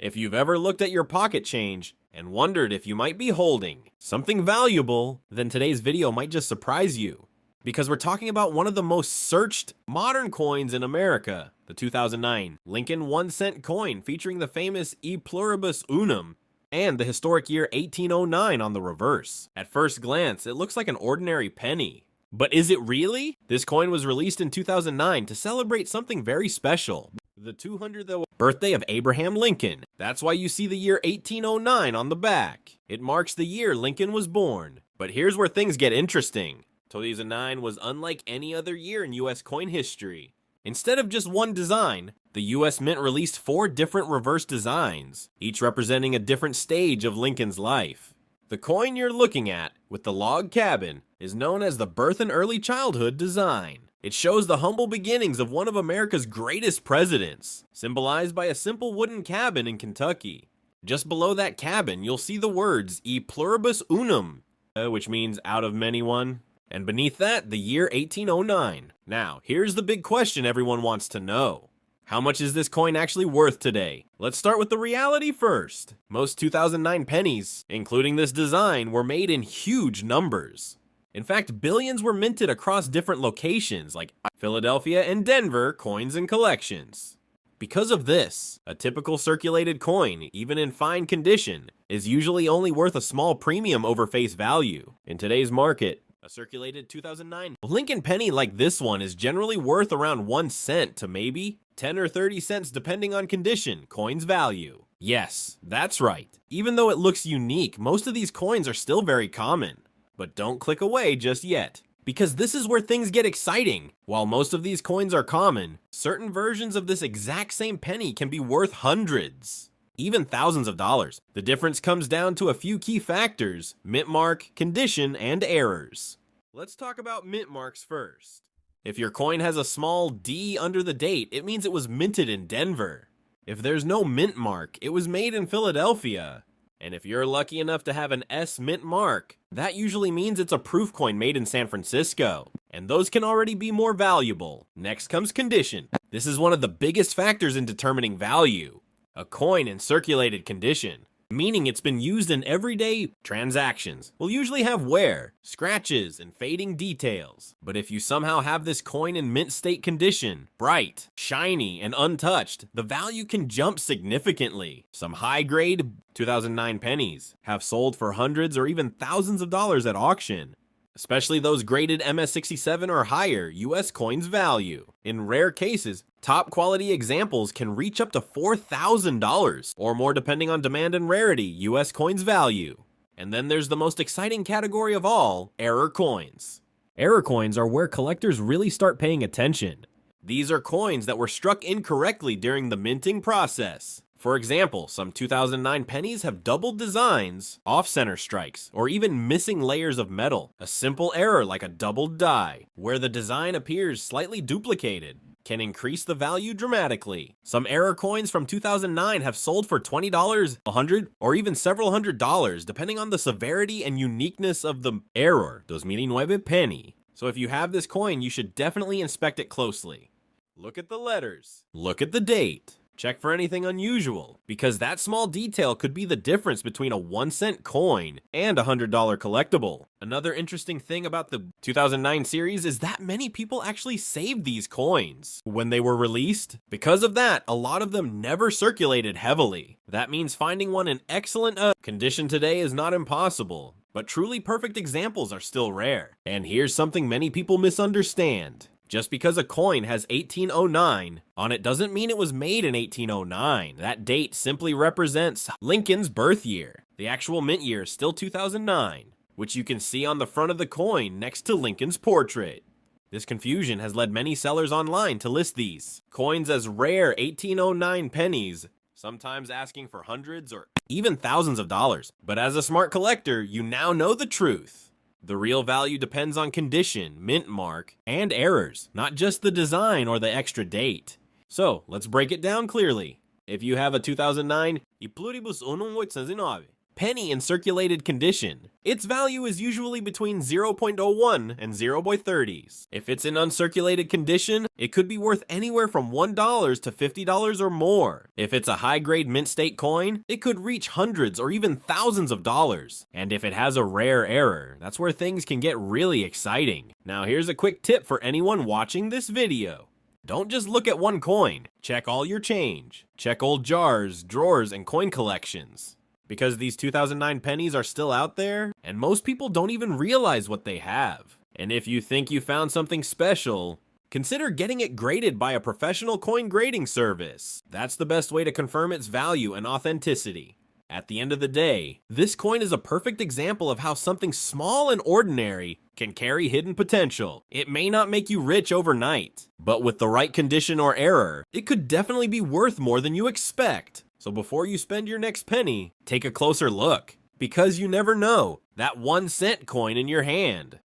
If you've ever looked at your pocket change and wondered if you might be holding something valuable, then today's video might just surprise you. Because we're talking about one of the most searched modern coins in America, the 2009 Lincoln 1-cent coin featuring the famous E pluribus unum and the historic year 1809 on the reverse. At first glance, it looks like an ordinary penny. But is it really? This coin was released in 2009 to celebrate something very special. The 200th birthday of Abraham Lincoln. That's why you see the year 1809 on the back. It marks the year Lincoln was born. But here's where things get interesting. 2009 was unlike any other year in US coin history. Instead of just one design, the US Mint released 4 different reverse designs, each representing a different stage of Lincoln's life. The coin you're looking at, with the log cabin, is known as the birth and early childhood design. It shows the humble beginnings of one of America's greatest presidents, symbolized by a simple wooden cabin in Kentucky. Just below that cabin, you'll see the words E pluribus unum, which means out of many one. And beneath that, the year 1809. Now, here's the big question everyone wants to know. How much is this coin actually worth today? Let's start with the reality first. Most 2009 pennies, including this design, were made in huge numbers. In fact, billions were minted across different locations like Philadelphia and Denver coins and collections. Because of this, a typical circulated coin, even in fine condition, is usually only worth a small premium over face value. In today's market, a circulated 2009 Lincoln penny like this one is generally worth around 1 cent to maybe 10 or 30 cents depending on condition, coin's value. Yes, that's right. Even though it looks unique, most of these coins are still very common. But don't click away just yet, because this is where things get exciting. While most of these coins are common, certain versions of this exact same penny can be worth hundreds, even thousands of dollars. The difference comes down to a few key factors: mint mark, condition, and errors. Let's talk about mint marks first. If your coin has a small D under the date, it means it was minted in Denver. If there's no mint mark, it was made in Philadelphia. And if you're lucky enough to have an S mint mark, that usually means it's a proof coin made in San Francisco. And those can already be more valuable. Next comes condition. This is one of the biggest factors in determining value. A coin in circulated condition, meaning it's been used in everyday transactions, will usually have wear, scratches, and fading details. But if you somehow have this coin in mint state condition, bright, shiny, and untouched, the value can jump significantly. Some high-grade 2009 pennies have sold for hundreds or even thousands of dollars at auction. Especially those graded MS67 or higher, US coins value. In rare cases, top quality examples can reach up to $4,000 or more depending on demand and rarity, US coins value. And then there's the most exciting category of all, error coins. Error coins are where collectors really start paying attention. These are coins that were struck incorrectly during the minting process. For example, some 2009 pennies have doubled designs, off-center strikes, or even missing layers of metal. A simple error like a doubled die, where the design appears slightly duplicated, can increase the value dramatically. Some error coins from 2009 have sold for $20, $100, or even several $100s, depending on the severity and uniqueness of the error, 2009 penny. So if you have this coin, you should definitely inspect it closely. Look at the letters. Look at the date. Check for anything unusual, because that small detail could be the difference between a 1-cent coin and a $100 collectible. Another interesting thing about the 2009 series is that many people actually saved these coins when they were released. Because of that, a lot of them never circulated heavily. That means finding one in excellent condition today is not impossible, but truly perfect examples are still rare. And here's something many people misunderstand. Just because a coin has 1809 on it doesn't mean it was made in 1809. That date simply represents Lincoln's birth year. The actual mint year is still 2009, which you can see on the front of the coin next to Lincoln's portrait. This confusion has led many sellers online to list these coins as rare 1809 pennies, sometimes asking for hundreds or even thousands of dollars. But as a smart collector, you now know the truth. The real value depends on condition, mint mark, and errors, not just the design or the extra date. So, let's break it down clearly. If you have a 2009 E pluribus unum 1809, penny in circulated condition. Its value is usually between 0.01 and 0.30s. If it's in uncirculated condition, it could be worth anywhere from $1 to $50 or more. If it's a high-grade mint state coin, it could reach hundreds or even thousands of dollars. And if it has a rare error, that's where things can get really exciting. Now here's a quick tip for anyone watching this video. Don't just look at one coin. Check all your change. Check old jars, drawers, and coin collections. Because these 2009 pennies are still out there, and most people don't even realize what they have. And if you think you found something special, consider getting it graded by a professional coin grading service. That's the best way to confirm its value and authenticity. At the end of the day, this coin is a perfect example of how something small and ordinary can carry hidden potential. It may not make you rich overnight, but with the right condition or error, it could definitely be worth more than you expect. So before you spend your next penny, take a closer look, because you never know, that 1 cent coin in your hand